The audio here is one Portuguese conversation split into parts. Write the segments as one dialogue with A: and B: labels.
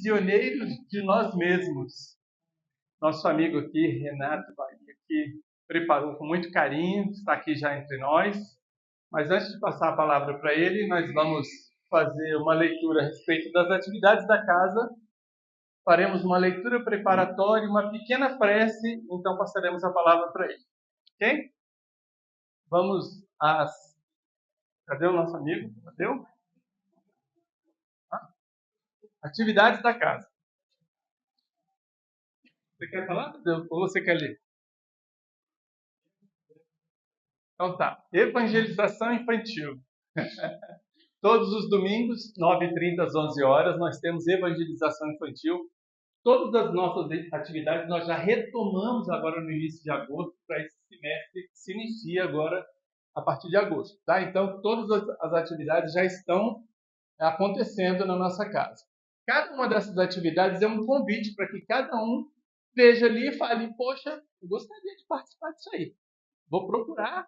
A: prisioneiros de nós mesmos. Nosso amigo aqui, Renato Bahia, que preparou com muito carinho, está aqui já entre nós. Mas antes de passar a palavra para ele, nós vamos fazer uma leitura a respeito das atividades da casa. Faremos uma leitura preparatória, uma pequena prece, então passaremos a palavra para ele. Ok? Vamos às... Cadê o nosso amigo? Cadê? Atividades da casa. Você quer falar? Ou você quer ler? Então tá. Evangelização infantil. Todos os domingos, 9h30 às 11 horas, nós temos evangelização infantil. Todas as nossas atividades nós já retomamos agora no início de agosto, para esse semestre que se inicia agora a partir de agosto. Tá? Então, todas as atividades já estão acontecendo na nossa casa. Cada uma dessas atividades é um convite para que cada um veja ali e fale: poxa, eu gostaria de participar disso aí. Vou procurar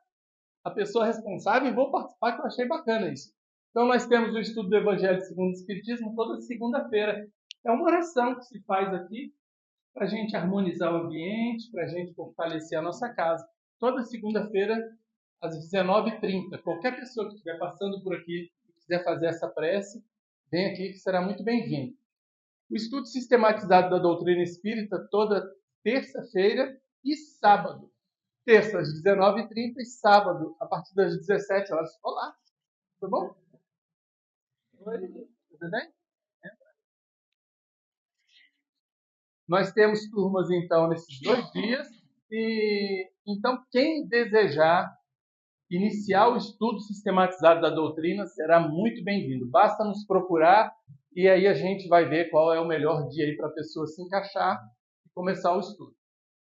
A: a pessoa responsável e vou participar, que eu achei bacana isso. Então, nós temos o estudo do Evangelho segundo o Espiritismo toda segunda-feira. É uma oração que se faz aqui para a gente harmonizar o ambiente, para a gente fortalecer a nossa casa. Toda segunda-feira, às 19h30. Qualquer pessoa que estiver passando por aqui e quiser fazer essa prece, vem aqui que será muito bem-vindo. O estudo sistematizado da doutrina espírita, toda terça-feira e sábado. Terça às 19h30 e sábado, a partir das 17 horas. Olá, tudo bom? Oi, tudo bem? Nós temos turmas, então, nesses 2 dias. E então, quem desejar iniciar o estudo sistematizado da doutrina será muito bem-vindo. Basta nos procurar e aí a gente vai ver qual é o melhor dia para a pessoa se encaixar e começar o estudo.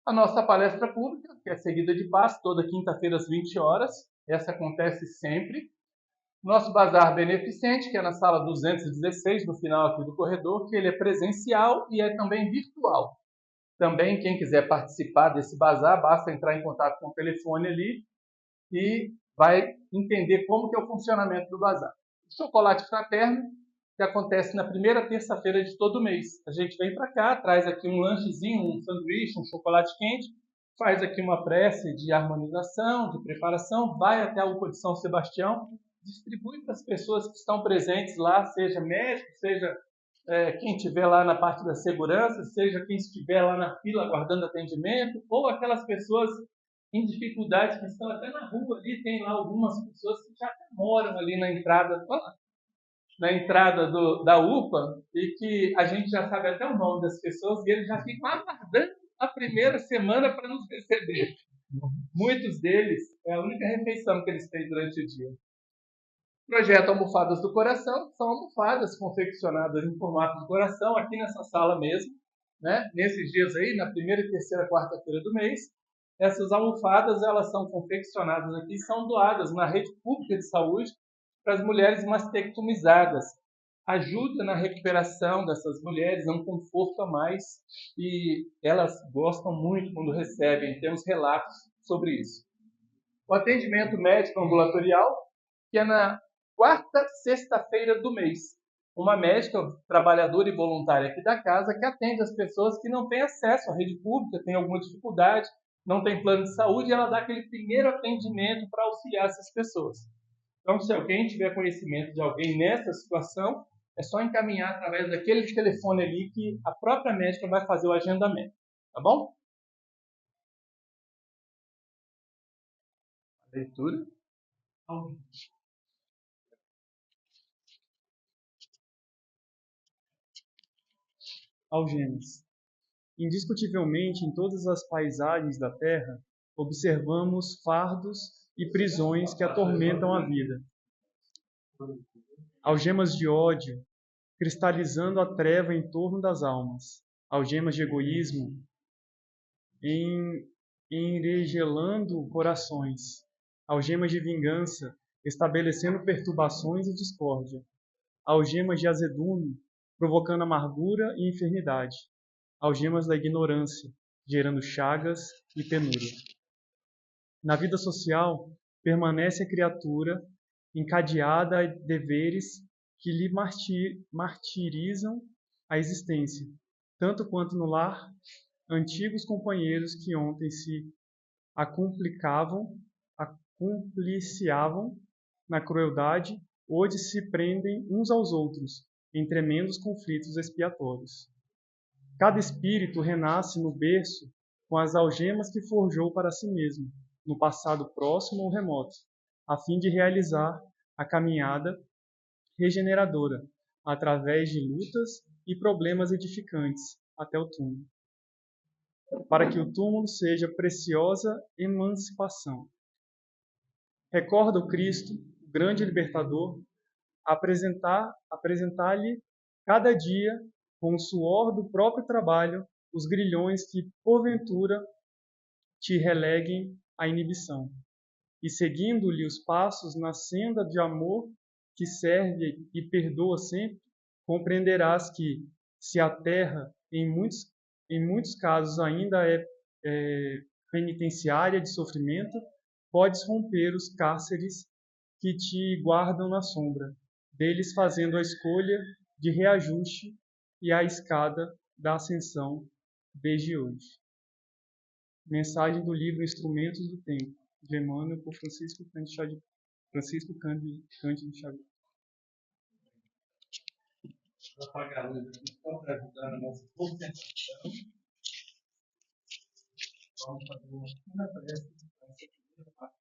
A: A nossa palestra pública, que é seguida de paz, toda quinta-feira às 20 horas. Essa acontece sempre. Nosso bazar beneficente, que é na sala 216, no final aqui do corredor, que ele é presencial e é também virtual. Também, quem quiser participar desse bazar, basta entrar em contato com o telefone ali e vai entender como que é o funcionamento do bazar. O chocolate fraterno, que acontece na primeira terça-feira de todo mês. A gente vem para cá, traz aqui um lanchezinho, um sanduíche, um chocolate quente, faz aqui uma prece de harmonização, de preparação, vai até a UPA de São Sebastião, distribui para as pessoas que estão presentes lá, seja médico, seja quem estiver lá na parte da segurança, seja quem estiver lá na fila aguardando atendimento, ou aquelas pessoas em dificuldades que estão até na rua ali, tem lá algumas pessoas que já moram ali na entrada da UPA e que a gente já sabe até o nome das pessoas e eles já ficam aguardando a primeira semana para nos receber. Muitos deles, é a única refeição que eles têm durante o dia. Projeto Almofadas do Coração, são almofadas confeccionadas em formato de coração, aqui nessa sala mesmo, né? Nesses dias aí, na primeira, terceira, quarta-feira do mês. Essas almofadas, elas são confeccionadas aqui e são doadas na rede pública de saúde para as mulheres mastectomizadas. Ajuda na recuperação dessas mulheres, é um conforto a mais e elas gostam muito quando recebem, temos relatos sobre isso. O atendimento médico ambulatorial, que é na quarta sexta-feira do mês. Uma médica trabalhadora e voluntária aqui da casa que atende as pessoas que não têm acesso à rede pública, têm alguma dificuldade, não tem plano de saúde, e ela dá aquele primeiro atendimento para auxiliar essas pessoas. Então, se alguém tiver conhecimento de alguém nessa situação, é só encaminhar através daquele telefone ali que a própria médica vai fazer o agendamento. Tá bom? Leitura.
B: Algemas. Indiscutivelmente, em todas as paisagens da Terra, observamos fardos e prisões que atormentam a vida. Algemas de ódio, cristalizando a treva em torno das almas. Algemas de egoísmo, enregelando corações. Algemas de vingança, estabelecendo perturbações e discórdia. Algemas de azedume, provocando amargura e enfermidade. Algemas da ignorância, gerando chagas e penúria. Na vida social, permanece a criatura encadeada a deveres que lhe martirizam a existência, tanto quanto no lar, antigos companheiros que ontem se acumpliciavam na crueldade, hoje se prendem uns aos outros em tremendos conflitos expiatórios. Cada espírito renasce no berço com as algemas que forjou para si mesmo, no passado próximo ou remoto, a fim de realizar a caminhada regeneradora, através de lutas e problemas edificantes, até o túmulo, para que o túmulo seja preciosa emancipação. Recorda o Cristo, o grande libertador, apresentar-lhe cada dia, com o suor do próprio trabalho, os grilhões que, porventura, te releguem à inibição. E seguindo-lhe os passos na senda de amor que serve e perdoa sempre, compreenderás que, se a terra, em muitos casos, ainda é penitenciária de sofrimento, podes romper os cárceres que te guardam na sombra, deles fazendo a escolha de reajuste e a escada da ascensão desde hoje. Mensagem do livro Instrumentos do Tempo, de Emmanuel, por Francisco Cândido Xavier.
A: Vou apagar a luz aqui só para ajudar a nossa concentração. Vamos fazer uma pequena prece para essa primeira parte.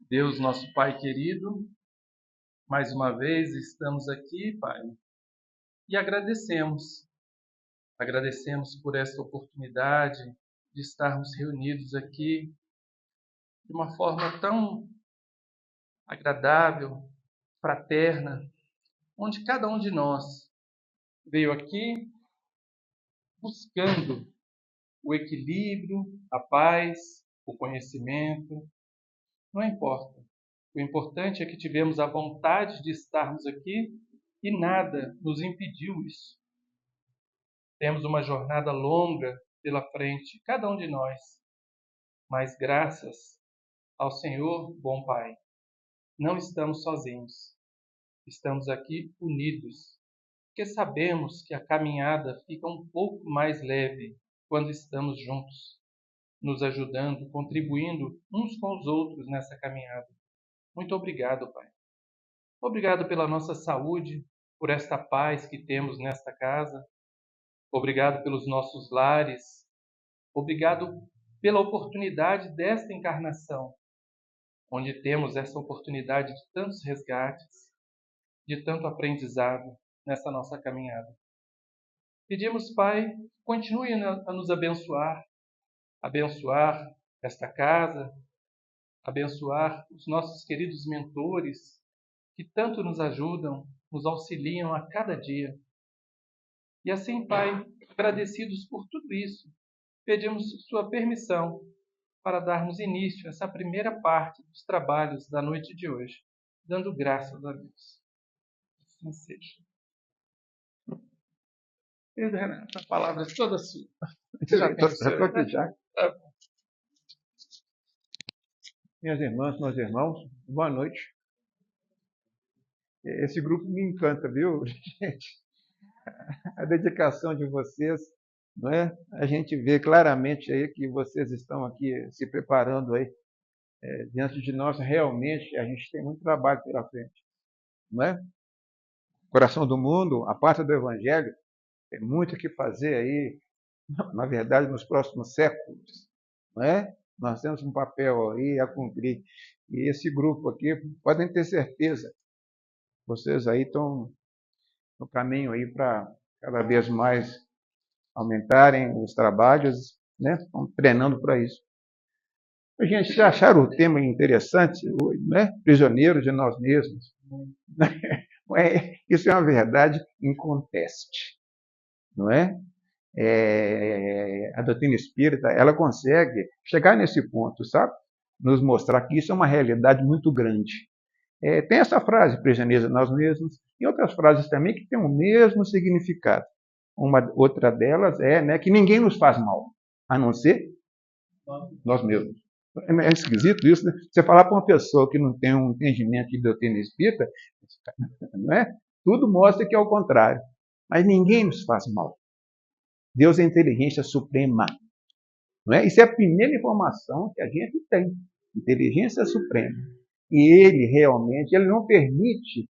A: Deus, nosso Pai querido, mais uma vez estamos aqui, Pai, e agradecemos. Agradecemos por esta oportunidade de estarmos reunidos aqui de uma forma tão agradável, fraterna, onde cada um de nós veio aqui buscando o equilíbrio, a paz, o conhecimento. Não importa. O importante é que tivemos a vontade de estarmos aqui e nada nos impediu isso. Temos uma jornada longa pela frente, cada um de nós, mas graças ao Senhor, bom Pai, não estamos sozinhos. Estamos aqui unidos, porque sabemos que a caminhada fica um pouco mais leve quando estamos juntos, nos ajudando, contribuindo uns com os outros nessa caminhada. Muito obrigado, Pai. Obrigado pela nossa saúde, por esta paz que temos nesta casa. Obrigado pelos nossos lares. Obrigado pela oportunidade desta encarnação, onde temos essa oportunidade de tantos resgates, de tanto aprendizado nessa nossa caminhada. Pedimos, Pai, continue a nos abençoar esta casa, abençoar os nossos queridos mentores, que tanto nos ajudam, nos auxiliam a cada dia. E assim, Pai, agradecidos por tudo isso, pedimos sua permissão para darmos início a essa primeira parte dos trabalhos da noite de hoje, dando graças a Deus. Assim seja. Pedro Renato, a palavra é toda sua.
C: Já. Minhas irmãs, meus irmãos, boa noite. Esse grupo me encanta, viu, gente? A dedicação de vocês, não é? A gente vê claramente aí que vocês estão aqui se preparando aí. Diante de nós, realmente, a gente tem muito trabalho pela frente, não é? Coração do mundo, a parte do Evangelho, tem muito o que fazer aí, na verdade, nos próximos séculos, não é? Nós temos um papel aí a cumprir. E esse grupo aqui, podem ter certeza, vocês aí estão no caminho aí para cada vez mais aumentarem os trabalhos, né? Estão treinando para isso. A gente já acharam o tema interessante, né? Prisioneiros de nós mesmos. Isso é uma verdade inconteste, não é? A doutrina espírita, ela consegue chegar nesse ponto, sabe? Nos mostrar que isso é uma realidade muito grande. Tem essa frase, prisioneiros de nós mesmos, e outras frases também que têm o mesmo significado. Outra delas é, né, que ninguém nos faz mal, a não ser nós mesmos. É esquisito isso, né? Você falar para uma pessoa que não tem um entendimento de doutrina espírita, não é? Tudo mostra que é o contrário. Mas ninguém nos faz mal. Deus é a inteligência suprema. Não é? Isso é a primeira informação que a gente tem. Inteligência suprema. E ele realmente, ele não permite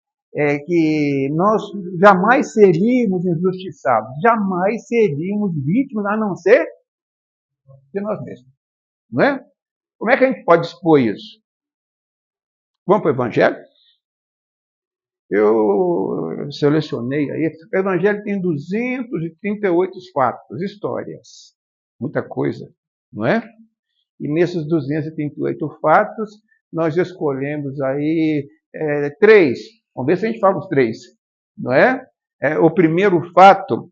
C: que nós jamais seríamos injustiçados, jamais seríamos vítimas, a não ser de nós mesmos. Não é? Como é que a gente pode expor isso? Vamos para o Evangelho? Eu selecionei aí. O Evangelho tem 238 fatos, histórias. Muita coisa, não é? E nesses 238 fatos, nós escolhemos aí 3. Vamos ver se a gente fala os 3, não é? O primeiro fato,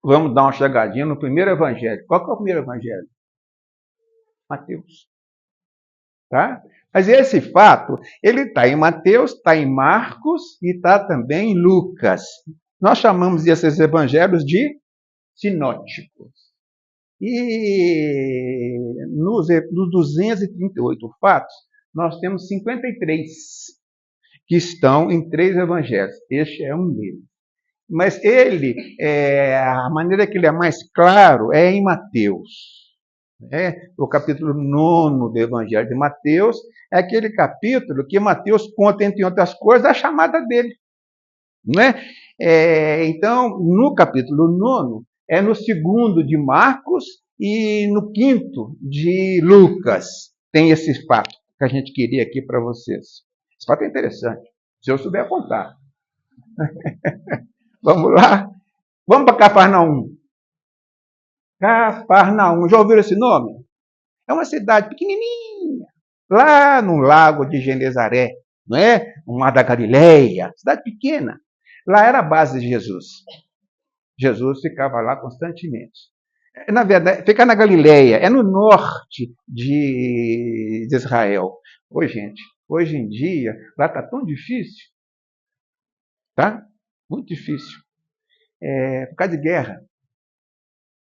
C: vamos dar uma chegadinha no primeiro Evangelho. Qual que é o primeiro Evangelho? Mateus. Tá? Mas esse fato, ele está em Mateus, está em Marcos e está também em Lucas. Nós chamamos esses evangelhos de sinóticos. E nos 238 fatos, nós temos 53 que estão em 3 evangelhos. Este é um deles. Mas a maneira que ele é mais claro é em Mateus. O capítulo 9 do Evangelho de Mateus é aquele capítulo que Mateus conta, entre outras coisas, a chamada dele. Não é? Então, no capítulo 9, é no 2º de Marcos e no 5º de Lucas. Tem esse fato que a gente queria aqui para vocês. Esse fato é interessante, se eu souber contar. Vamos lá? Vamos para Cafarnaum. Cafarnaum, já ouviram esse nome? É uma cidade pequenininha, lá no lago de Genezaré, não é? No mar da Galileia, cidade pequena. Lá era a base de Jesus. Jesus ficava lá constantemente. Na verdade, fica na Galileia, é no norte de Israel. Gente, hoje em dia, lá está tão difícil, tá? Muito difícil. Por causa de guerra.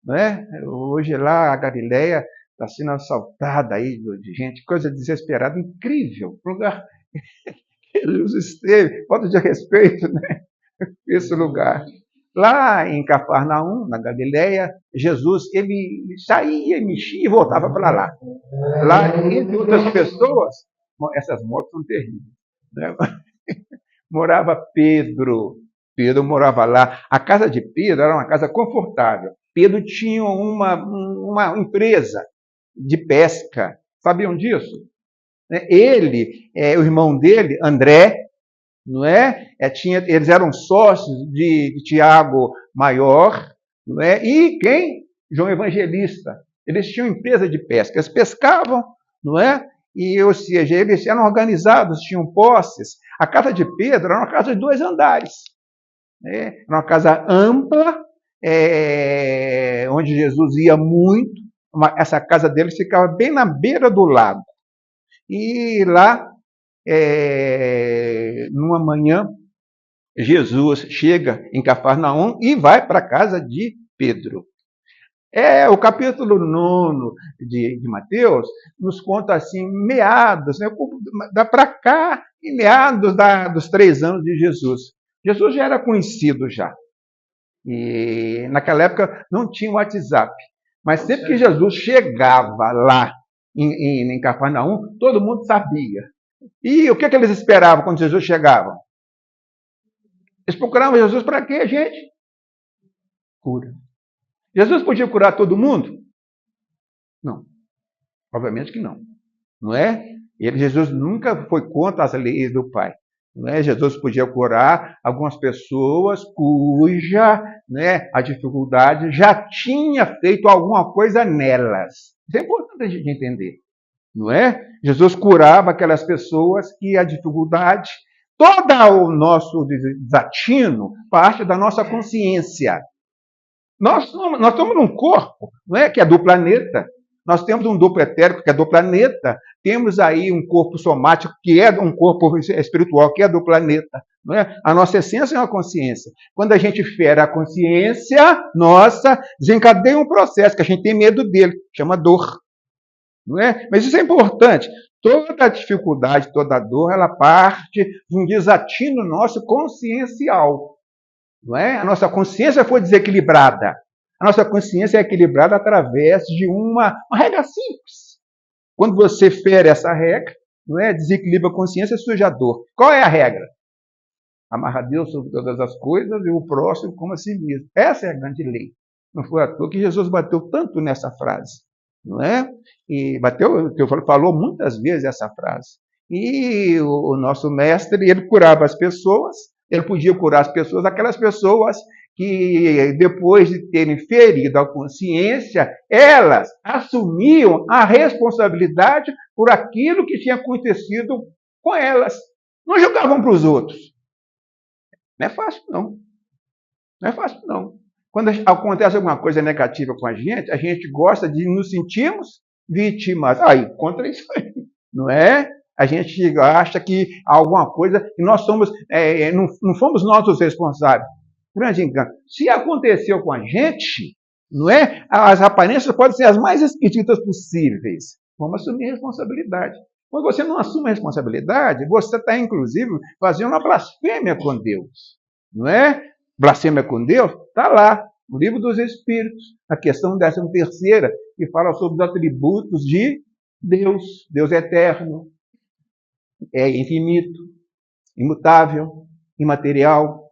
C: Não é? Hoje lá a Galileia está sendo assaltada aí de gente, coisa desesperada, incrível. Lugar que Jesus esteve, falta de respeito, né? Esse lugar. Lá em Cafarnaum, na Galileia, Jesus, ele saía, mexia e voltava para lá. Lá, entre outras pessoas, essas mortes são terríveis, né? Morava Pedro. Pedro morava lá. A casa de Pedro era uma casa confortável. Pedro tinha uma empresa de pesca. Sabiam disso? Ele, o irmão dele, André, não é? Eles eram sócios de Tiago Maior, não é? E quem? João Evangelista. Eles tinham empresa de pesca. Eles pescavam, não é? E, ou seja, eles eram organizados, tinham posses. A casa de Pedro era uma casa de 2 andares. Era uma casa ampla, onde Jesus ia muito. Essa casa deles ficava bem na beira do lago. E lá, numa manhã, Jesus chega em Cafarnaum e vai para a casa de Pedro. O capítulo 9 de Mateus nos conta assim, meados, né? Dá para cá, em meados dos 3 anos de Jesus. Jesus já era conhecido já. E naquela época não tinha WhatsApp. Mas sempre que Jesus chegava lá em Cafarnaum, todo mundo sabia. E o que eles esperavam quando Jesus chegava? Eles procuravam Jesus para quê, gente? Cura. Jesus podia curar todo mundo? Não. Obviamente que não. Não é? Jesus nunca foi contra as leis do Pai. Não é? Jesus podia curar algumas pessoas cuja, né, a dificuldade já tinha feito alguma coisa nelas. Isso é importante a gente entender. Não é? Jesus curava aquelas pessoas que a dificuldade, todo o nosso desatino, parte da nossa consciência. Nós estamos num corpo, não é? Que é do planeta. Nós temos um duplo etérico, que é do planeta. Temos aí um corpo somático, que é um corpo espiritual, que é do planeta. Não é? A nossa essência é uma consciência. Quando a gente fere a consciência nossa, desencadeia um processo que a gente tem medo dele, chama dor. não é? Mas isso é importante. Toda dificuldade, toda dor, ela parte de um desatino nosso consciencial, não é? A nossa consciência foi desequilibrada. A nossa consciência é equilibrada através de uma regra simples. Quando você fere essa regra, não é? Desequilibra a consciência, surge a dor. Qual é a regra? Amarra Deus sobre todas as coisas e o próximo como a si mesmo. Essa é a grande lei. Não foi à toa que Jesus bateu tanto nessa frase, não é? E falou muitas vezes essa frase. E o nosso mestre, ele curava as pessoas, ele podia curar as pessoas, aquelas pessoas que depois de terem ferido a consciência, elas assumiam a responsabilidade por aquilo que tinha acontecido com elas. Não jogavam para os outros. Não é fácil, não. Não é fácil, não. Quando acontece alguma coisa negativa com a gente gosta de nos sentirmos vítimas. Aí, contra isso aí, não é? A gente acha que alguma coisa, que nós somos, não fomos nós os responsáveis. Grande engano. Se aconteceu com a gente, não é? As aparências podem ser as mais esquisitas possíveis. Vamos assumir a responsabilidade. Quando você não assume a responsabilidade, você está, inclusive, fazendo uma blasfêmia com Deus. Não é? Blasfêmia com Deus está lá, no Livro dos Espíritos, a questão 13ª, que fala sobre os atributos de Deus. Deus é eterno, é infinito, imutável, imaterial,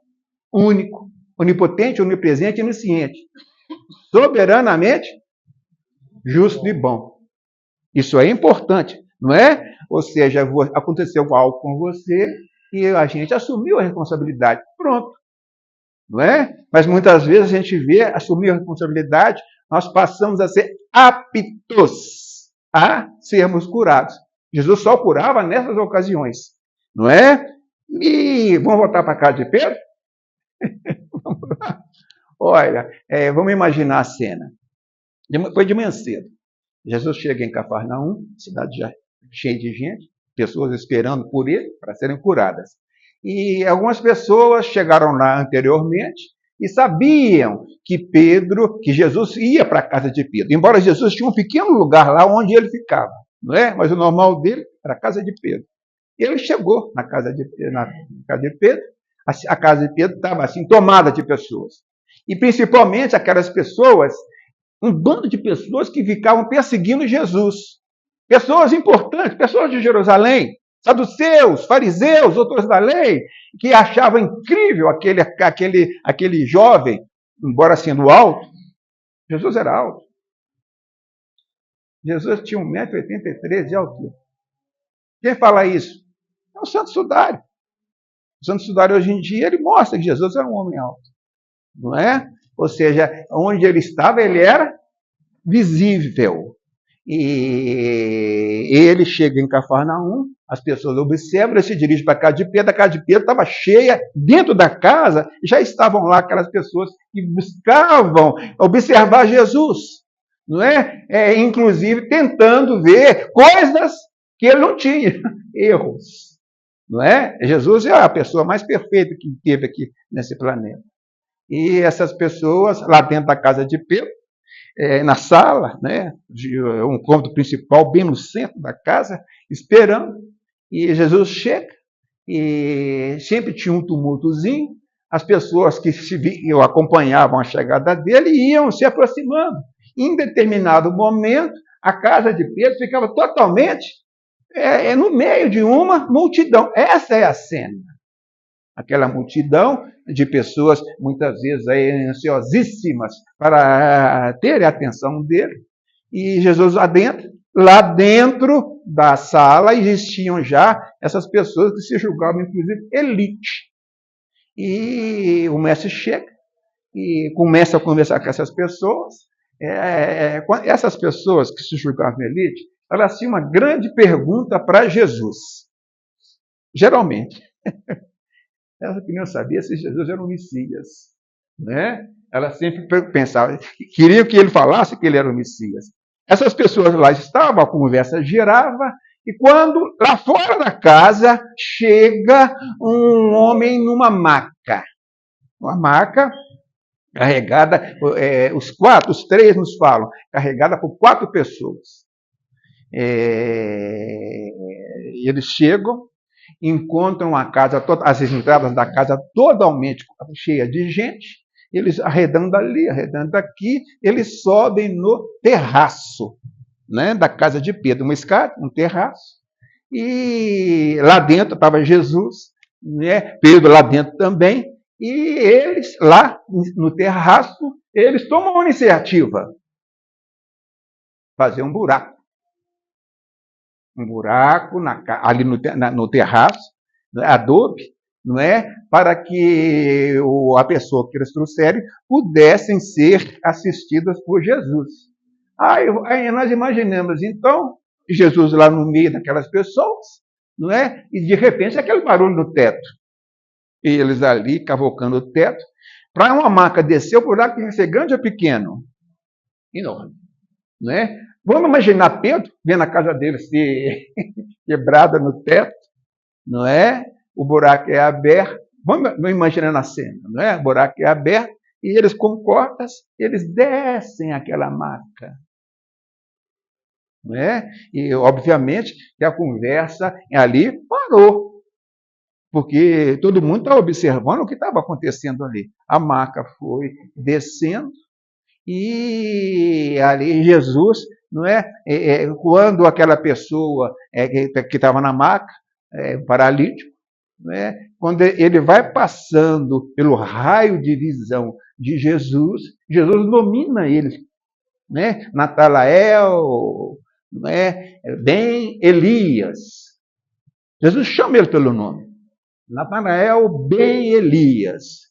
C: único, onipotente, onipresente e onisciente, soberanamente justo e bom. Isso é importante, não é? Ou seja, aconteceu algo com você e a gente assumiu a responsabilidade. Pronto. Não é? Mas muitas vezes a gente vê, assumir a responsabilidade, nós passamos a ser aptos a sermos curados. Jesus só curava nessas ocasiões. Não é? E vamos voltar para a casa de Pedro? Vamos lá. Olha, vamos imaginar a cena. Foi de manhã cedo. Jesus chega em Cafarnaum, cidade já cheia de gente, pessoas esperando por ele para serem curadas. E algumas pessoas chegaram lá anteriormente e sabiam que Jesus ia para a casa de Pedro. Embora Jesus tinha um pequeno lugar lá onde ele ficava, não é? Mas o normal dele era a casa de Pedro. Ele chegou na casa de Pedro. A casa de Pedro estava assim tomada de pessoas. E principalmente aquelas pessoas, um bando de pessoas que ficavam perseguindo Jesus. Pessoas importantes, pessoas de Jerusalém, saduceus, fariseus, doutores da lei, que achavam incrível aquele jovem, embora sendo alto. Jesus era alto. Jesus tinha 1,83 m de altura. Quem fala isso? É o Santo Sudário. O Santo Sudário, hoje em dia, ele mostra que Jesus era um homem alto. Não é? Ou seja, onde ele estava, ele era visível. E ele chega em Cafarnaum, as pessoas observam, ele se dirige para a casa de Pedro estava cheia, dentro da casa já estavam lá aquelas pessoas que buscavam observar Jesus, não é? Inclusive tentando ver coisas que ele não tinha, erros, não é? Jesus é a pessoa mais perfeita que teve aqui nesse planeta. E essas pessoas, lá dentro da casa de Pedro, na sala, né, um cômodo principal, bem no centro da casa, esperando. E Jesus chega, e sempre tinha um tumultozinho. As pessoas que acompanhavam a chegada dele iam se aproximando. Em determinado momento, a casa de Pedro ficava totalmente no meio de uma multidão. Essa é a cena. Aquela multidão de pessoas, muitas vezes ansiosíssimas para ter a atenção dele. E Jesus lá dentro da sala existiam já essas pessoas que se julgavam, inclusive, elite. E o mestre chega e começa a conversar com essas pessoas. Essas pessoas que se julgavam elite, elas tinham uma grande pergunta para Jesus. Geralmente. Elas queriam saber se Jesus era o Messias. Né? Elas sempre pensavam, queriam que ele falasse que ele era o Messias. Essas pessoas lá estavam, a conversa girava, e quando lá fora da casa chega um homem numa maca. Uma maca carregada, os três nos falam, carregada por 4 pessoas. Eles chegam, encontram a casa, as entradas da casa totalmente cheias de gente, eles arredando ali, arredando aqui, eles sobem no terraço, né, da casa de Pedro, uma escada, um terraço, e lá dentro estava Jesus, né, Pedro lá dentro também, e eles, lá no terraço, eles tomam uma iniciativa, fazer um buraco ali no terraço, né, adobe, não é? Para que a pessoa que eles trouxerem pudessem ser assistidas por Jesus. Aí nós imaginamos, então, Jesus lá no meio daquelas pessoas, não é? E de repente aquele barulho no teto. Eles ali cavocando o teto. Para uma maca descer, o buraco tem que ser grande ou pequeno? Enorme. Não é? Vamos imaginar Pedro vendo a casa dele ser quebrada no teto, não é? O buraco é aberto. Vamos imaginar a cena, não é? O buraco é aberto e eles, com cordas, eles descem aquela maca. Não é? E, obviamente, que a conversa ali parou, porque todo mundo estava observando o que estava acontecendo ali. A maca foi descendo e ali Jesus, não é? Quando aquela pessoa que estava na maca, paralítico, não é? Quando ele vai passando pelo raio de visão de Jesus, Jesus domina ele, né? Natanael, não é? Ben Elias. Jesus chama ele pelo nome. Natanael Ben Elias.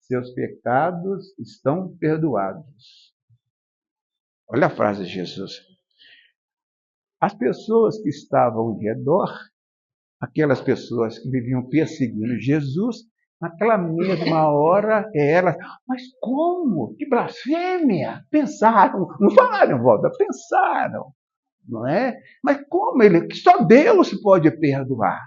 C: Seus pecados estão perdoados. Olha a frase de Jesus. As pessoas que estavam ao redor, aquelas pessoas que viviam perseguindo Jesus, naquela mesma hora, elas, mas como? Que blasfêmia! Pensaram, não falaram em volta, pensaram, não é? Mas como ele, que só Deus pode perdoar?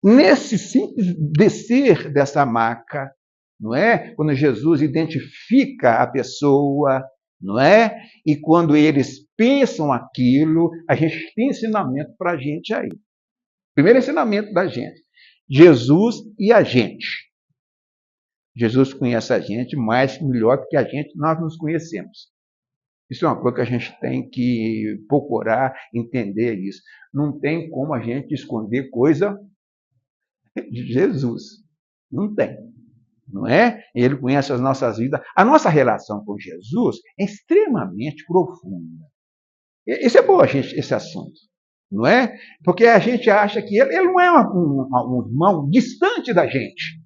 C: Nesse simples descer dessa maca, não é? Quando Jesus identifica a pessoa, não é? E quando eles pensam aquilo, a gente tem ensinamento para a gente aí. Primeiro ensinamento da gente: Jesus e a gente. Jesus conhece a gente melhor do que a gente, nós nos conhecemos. Isso é uma coisa que a gente tem que procurar entender isso. Não tem como a gente esconder coisa de Jesus. Não tem. Não é? Ele conhece as nossas vidas. A nossa relação com Jesus é extremamente profunda. Isso é bom, gente, esse assunto. Não é? Porque a gente acha que ele não é um irmão distante da gente.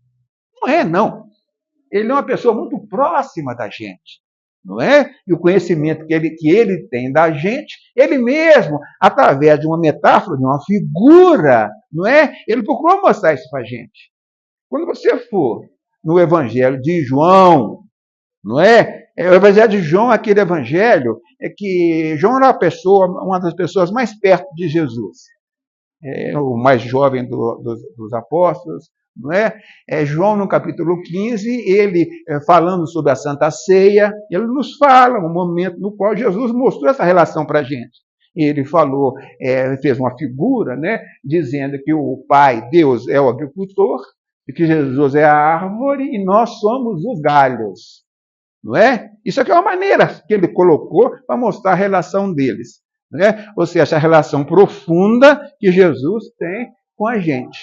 C: Não é, não. Ele é uma pessoa muito próxima da gente. Não é? E o conhecimento que ele tem da gente, ele mesmo, através de uma metáfora, de uma figura, não é? Ele procurou mostrar isso para a gente. Quando você for no Evangelho de João, não é? O Evangelho de João, aquele evangelho, é que João era uma das pessoas mais perto de Jesus. O mais jovem dos apóstolos, não é? João, no capítulo 15, ele, falando sobre a Santa Ceia, ele nos fala um momento no qual Jesus mostrou essa relação para a gente. Ele falou, fez uma figura, né, dizendo que o Pai, Deus, é o agricultor, e que Jesus é a árvore e nós somos os galhos. Não é? Isso aqui é uma maneira que ele colocou para mostrar a relação deles. Não é? Ou seja, a relação profunda que Jesus tem com a gente.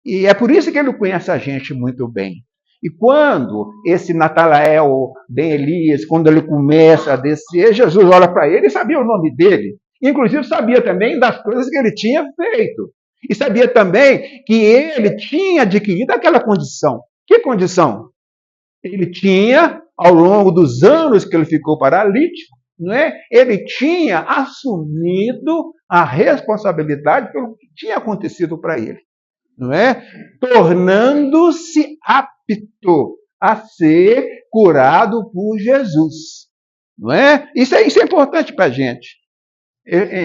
C: E é por isso que ele conhece a gente muito bem. E quando esse Natanael Ben Elias, quando ele começa a descer, Jesus olha para ele e sabia o nome dele. Inclusive sabia também das coisas que ele tinha feito. E sabia também que ele tinha adquirido aquela condição. Que condição? Ele tinha, ao longo dos anos que ele ficou paralítico, não é? Ele tinha assumido a responsabilidade pelo que tinha acontecido para ele, não é? Tornando-se apto a ser curado por Jesus, não é? Isso é importante para a gente.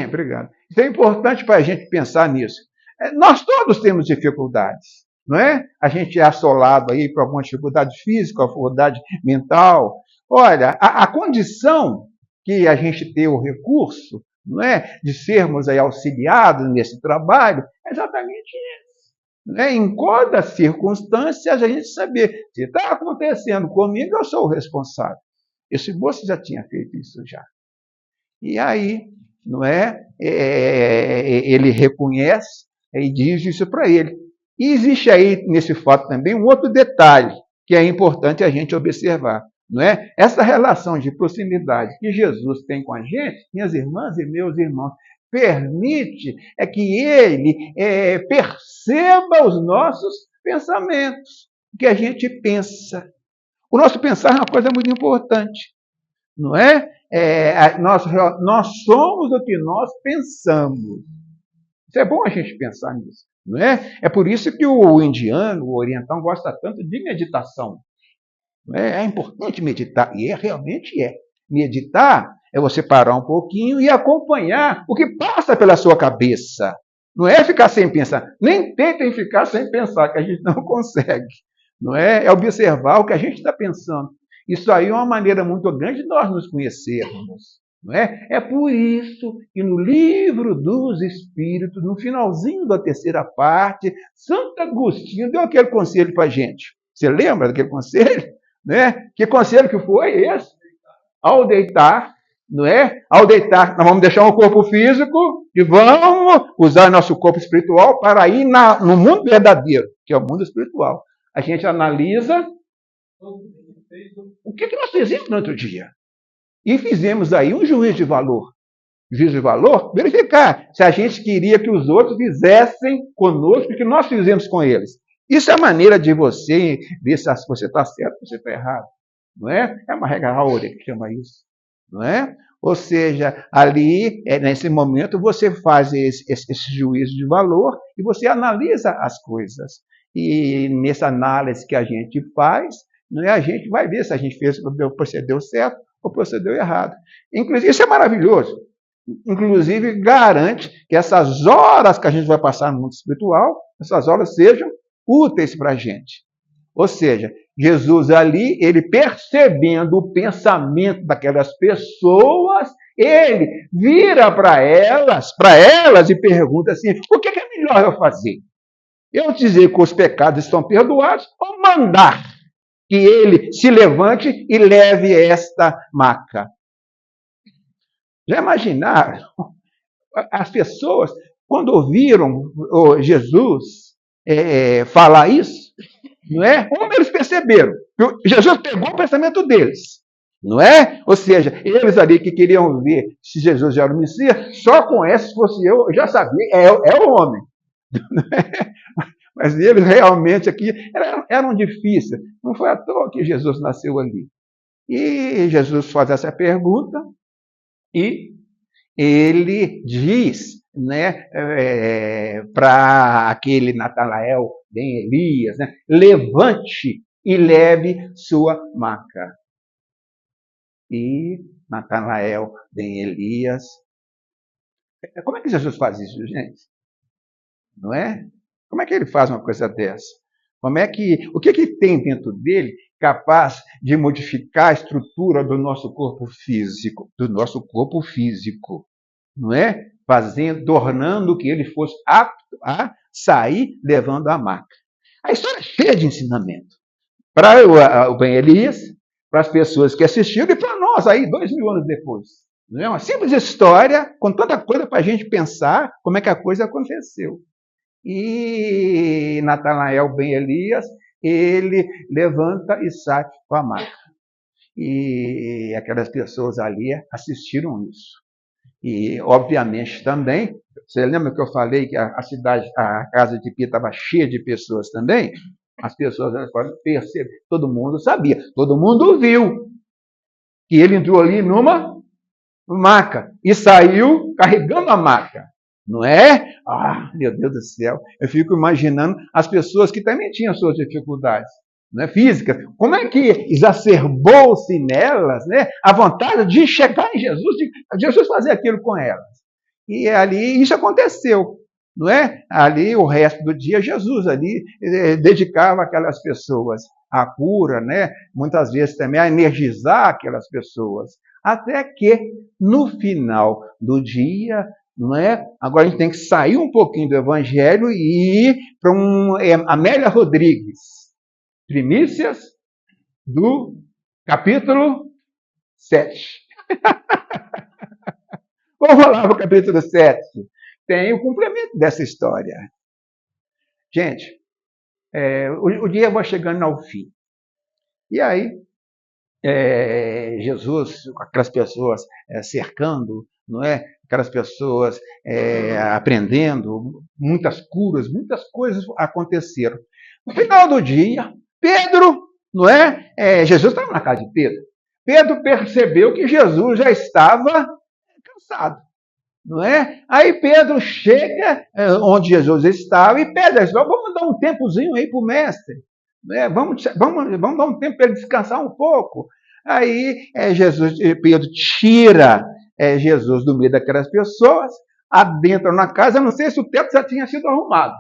C: Obrigado. Isso é importante para a gente pensar nisso. Nós todos temos dificuldades. Não é? A gente é assolado aí por alguma dificuldade física, dificuldade mental. Olha, a condição que a gente tem o recurso, não é? De sermos aí auxiliados nesse trabalho, é exatamente isso. Não é? Em cada circunstância, a gente saber se está acontecendo comigo, eu sou o responsável. Esse moço já tinha feito isso já. E aí, não é? Ele reconhece e diz isso para ele. E existe aí, nesse fato também, um outro detalhe que é importante a gente observar. Não é? Essa relação de proximidade que Jesus tem com a gente, minhas irmãs e meus irmãos, permite que ele perceba os nossos pensamentos, o que a gente pensa. O nosso pensar é uma coisa muito importante, não é? Nós somos o que nós pensamos. Isso é bom a gente pensar nisso, não é? É por isso que o indiano, o oriental, gosta tanto de meditação. É importante meditar, e realmente é. Meditar é você parar um pouquinho e acompanhar o que passa pela sua cabeça. Não é ficar sem pensar. Nem tentem ficar sem pensar, que a gente não consegue. Não é? É observar o que a gente está pensando. Isso aí é uma maneira muito grande de nós nos conhecermos. Não é? É por isso que no livro dos Espíritos, no finalzinho da terceira parte, Santo Agostinho deu aquele conselho para a gente. Você lembra daquele conselho? Né? Que conselho que foi esse? Ao deitar, não é? Ao deitar, nós vamos deixar o corpo físico e vamos usar nosso corpo espiritual para ir no mundo verdadeiro, que é o mundo espiritual. A gente analisa o que nós fizemos no outro dia. E fizemos aí um juízo de valor. Juízo de valor, verificar se a gente queria que os outros fizessem conosco o que nós fizemos com eles. Isso é a maneira de você ver se você está certo ou você está errado. Não é? É uma regra áurea que chama isso. Não é? Ou seja, ali, nesse momento, você faz esse juízo de valor e você analisa as coisas. E nessa análise que a gente faz, não é? A gente vai ver se a gente procedeu certo ou procedeu errado. Inclusive, isso é maravilhoso. Inclusive, garante que essas horas que a gente vai passar no mundo espiritual, essas horas sejam úteis para a gente. Ou seja, Jesus ali, ele percebendo o pensamento daquelas pessoas, ele vira para elas e pergunta assim, o que é melhor eu fazer? Eu dizer que os pecados estão perdoados ou mandar que ele se levante e leve esta maca? Já imaginaram? As pessoas, quando ouviram Jesus falar isso, não é? Como eles perceberam? Jesus pegou o pensamento deles, não é? Ou seja, eles ali que queriam ver se Jesus já era o Messias, só com essa, se fosse eu já sabia, é o homem. Mas eles realmente aqui eram difíceis. Não foi à toa que Jesus nasceu ali. E Jesus faz essa pergunta e ele diz, né, para aquele Natanael, bem Elias, né, levante e leve sua maca. E Natanael, bem Elias. Como é que Jesus faz isso, gente? Não é? Como é que ele faz uma coisa dessa? O que tem dentro dele capaz de modificar a estrutura do nosso corpo físico, não é? Tornando que ele fosse apto a sair levando a maca. A história é cheia de ensinamento. Para o Ben Elias, para as pessoas que assistiram e para nós aí, 2000 anos depois. Não é uma simples história com tanta coisa para a gente pensar como é que a coisa aconteceu. E Natanael Ben Elias, ele levanta e sai com a maca. E aquelas pessoas ali assistiram isso. E, obviamente, também, você lembra que eu falei que a casa de Pia estava cheia de pessoas também? As pessoas podem perceber, todo mundo sabia, todo mundo viu que ele entrou ali numa maca e saiu carregando a maca. Não é? Ah, meu Deus do céu. Eu fico imaginando as pessoas que também tinham suas dificuldades, não é, físicas. Como é que exacerbou-se nelas, né, a vontade de chegar em Jesus, de Jesus fazer aquilo com elas. E ali isso aconteceu, não é? Ali o resto do dia Jesus ali dedicava aquelas pessoas à cura, né? Muitas vezes também a energizar aquelas pessoas, Até que, no final do dia, não é? Agora a gente tem que sair um pouquinho do Evangelho e ir para Amélia Rodrigues, Primícias do capítulo 7. Vamos lá para o capítulo 7. Tem o complemento dessa história. Gente, o dia vai chegando ao fim. E aí, Jesus, aquelas pessoas cercando, não é? Aquelas pessoas aprendendo, muitas curas, muitas coisas aconteceram. No final do dia, Pedro, não é? Jesus estava na casa de Pedro. Pedro percebeu que Jesus já estava cansado, não é? Aí Pedro chega onde Jesus estava e pede: vamos dar um tempozinho aí para o mestre. Vamos dar um tempo para ele descansar um pouco. Aí Pedro tira Jesus do meio daquelas pessoas, adentra na casa. Eu não sei se o teto já tinha sido arrumado.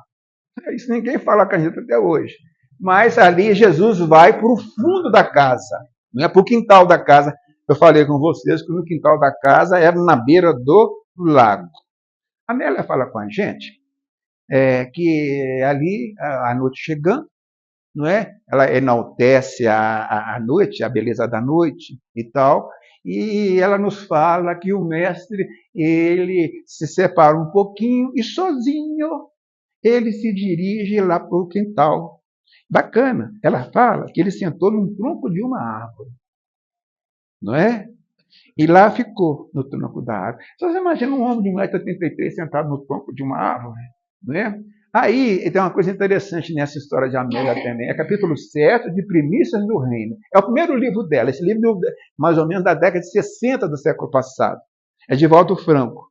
C: Isso ninguém fala com a gente até hoje. Mas ali Jesus vai para o fundo da casa, não é para o quintal da casa. Eu falei com vocês que no quintal da casa era na beira do lago. A Amélia fala com a gente que ali, a noite chegando, não é? Ela enaltece a noite, a beleza da noite e tal, e ela nos fala que o mestre, ele se separa um pouquinho e sozinho ele se dirige lá para o quintal. Bacana. Ela fala que ele sentou num tronco de uma árvore, não é? E lá ficou, no tronco da árvore. Você imagina um homem de 1,83 m sentado no tronco de uma árvore, não é? Aí tem uma coisa interessante nessa história de Amélia também. É capítulo 7 de Primícias do Reino. É o primeiro livro dela. Esse livro, mais ou menos da década de 60 do século passado. É de Valdo Franco.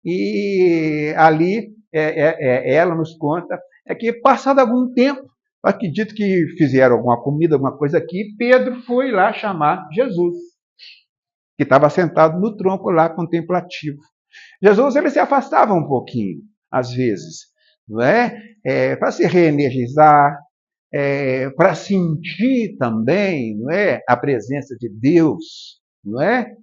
C: E ali ela nos conta que, passado algum tempo, acredito que fizeram alguma comida, alguma coisa aqui, Pedro foi lá chamar Jesus, que estava sentado no tronco lá, contemplativo. Jesus, ele se afastava um pouquinho, às vezes, não é? Para se reenergizar, para sentir também, não é? A presença de Deus, não é?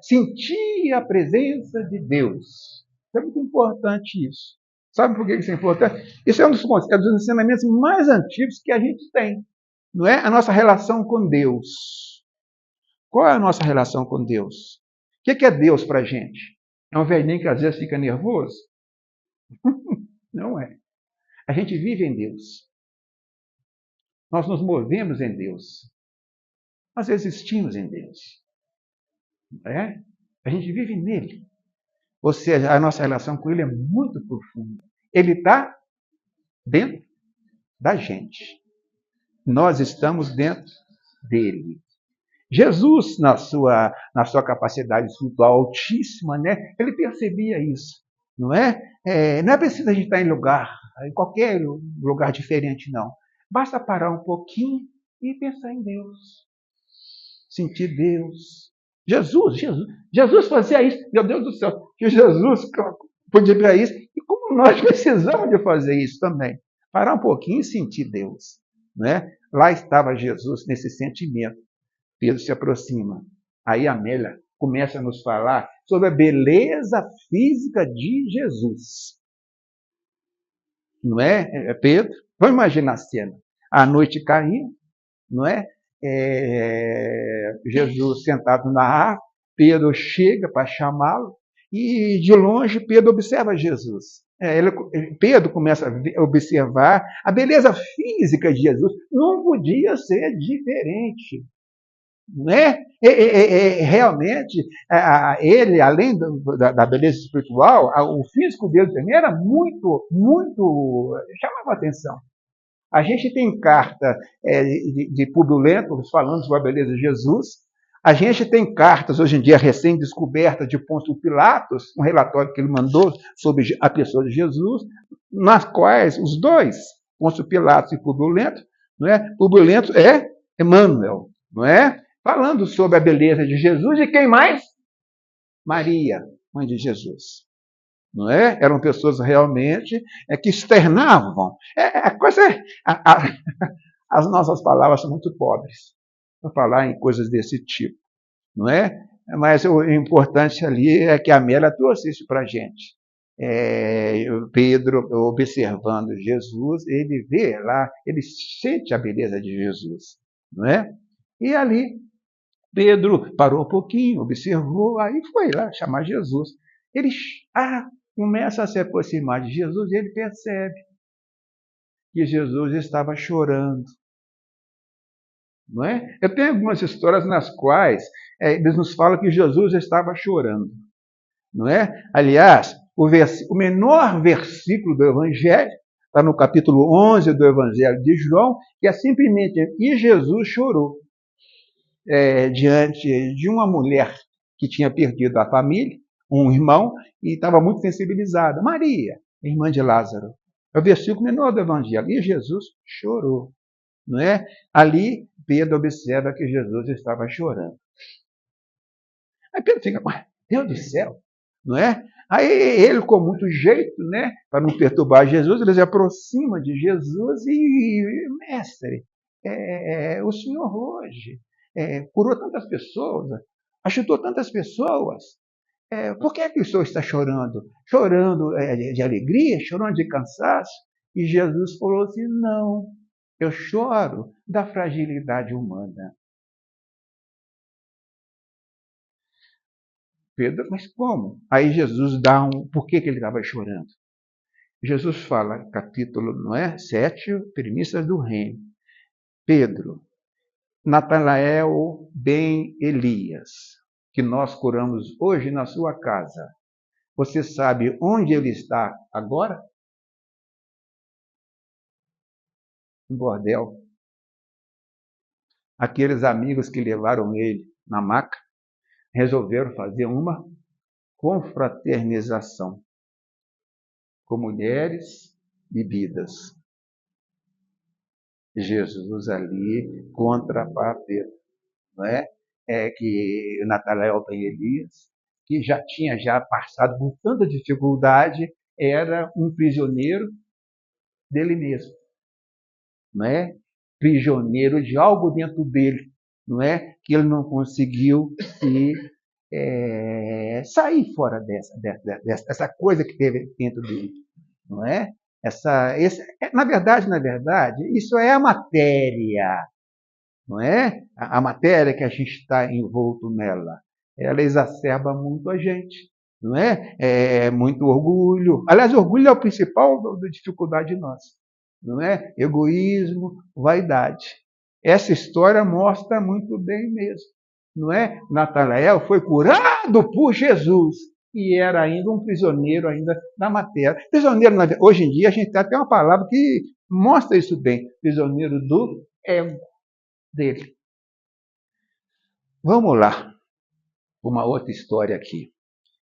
C: Sentir a presença de Deus. É muito importante isso. Sabe por que isso é importante? Isso é um dos ensinamentos mais antigos que a gente tem, não é? A nossa relação com Deus. Qual é a nossa relação com Deus? O que é Deus para a gente? É um velhinho que às vezes fica nervoso? Não é. A gente vive em Deus. Nós nos movemos em Deus. Nós existimos em Deus. Não é? A gente vive nele. Ou seja, a nossa relação com ele é muito profunda. Ele está dentro da gente. Nós estamos dentro dele. Jesus, na sua capacidade espiritual altíssima, né, ele percebia isso. Não é? Não é preciso a gente estar em qualquer lugar diferente, não. Basta parar um pouquinho e pensar em Deus. Sentir Deus. Jesus fazia isso. Meu Deus do céu, que Jesus podia para isso. E como nós precisamos de fazer isso também. Parar um pouquinho e sentir Deus. Né? Lá estava Jesus nesse sentimento. Pedro se aproxima. Aí a Amélia começa a nos falar sobre a beleza física de Jesus. Não é, Pedro? Vamos imaginar a cena. A noite caindo, não é? Jesus sentado na árvore, Pedro chega para chamá-lo e de longe Pedro observa Jesus. Pedro começa a observar a beleza física de Jesus. Não podia ser diferente. Né? Realmente, ele, além da beleza espiritual, o físico dele também era muito, muito, chamava atenção. A gente tem carta de Públio Lentulus falando sobre a beleza de Jesus. A gente tem cartas, hoje em dia, recém-descobertas de Pôncio Pilatos, um relatório que ele mandou sobre a pessoa de Jesus, nas quais os dois, Pôncio Pilatos e Públio Lentulus, não é? Públio Lentulus é Emmanuel, não é? Falando sobre a beleza de Jesus e quem mais? Maria, mãe de Jesus. Não é? Eram pessoas realmente que externavam. As nossas palavras são muito pobres para falar em coisas desse tipo. não é? Mas o importante ali é que a Amélia trouxe isso para a gente. Pedro, observando Jesus, ele vê lá, ele sente a beleza de Jesus, não é? E ali, Pedro parou um pouquinho, observou, aí foi lá chamar Jesus. Ele começa a se aproximar de Jesus e ele percebe que Jesus estava chorando. Não é? Eu tenho algumas histórias nas quais eles nos falam que Jesus estava chorando. Não é? Aliás, o menor versículo do Evangelho está no capítulo 11 do Evangelho de João, que é simplesmente: e Jesus chorou diante de uma mulher que tinha perdido a família, um irmão, e estava muito sensibilizada. Maria, irmã de Lázaro. É o versículo menor do Evangelho. E Jesus chorou. Não é? Ali, Pedro observa que Jesus estava chorando. Aí Pedro fica: Deus do céu, não é? Aí ele, com muito jeito, né, para não perturbar Jesus, ele se aproxima de Jesus e: mestre, o senhor hoje curou tantas pessoas, ajudou tantas pessoas, por que é que o senhor está chorando? Chorando de alegria, chorando de cansaço? E Jesus falou assim: não, eu choro da fragilidade humana. Pedro: mas como? Aí Jesus dá por que ele estava chorando? Jesus fala, capítulo 7, Primícias do Reino. Pedro, Natanael ben Elias, que nós curamos hoje na sua casa. Você sabe onde ele está agora? No bordel. Aqueles amigos que levaram ele na maca resolveram fazer uma confraternização com mulheres bebidas. Jesus ali contra Pedro, não é? Que Natanael ben Elias, que já tinha passado por tanta dificuldade, era um prisioneiro dele mesmo, não é? Prisioneiro de algo dentro dele, não é? Que ele não conseguiu sair fora dessa coisa que teve dentro dele, não é? Na verdade, isso é a matéria, não é? A matéria que a gente está envolto nela, ela exacerba muito a gente, não é? Muito orgulho. Aliás, orgulho é o principal da dificuldade nossa, não é? Egoísmo, vaidade. Essa história mostra muito bem mesmo, não é? Natanael foi curado por Jesus e era ainda um prisioneiro ainda da matéria. Prisioneiro, hoje em dia, a gente tem até uma palavra que mostra isso bem: prisioneiro do ego dele. Vamos lá, uma outra história aqui.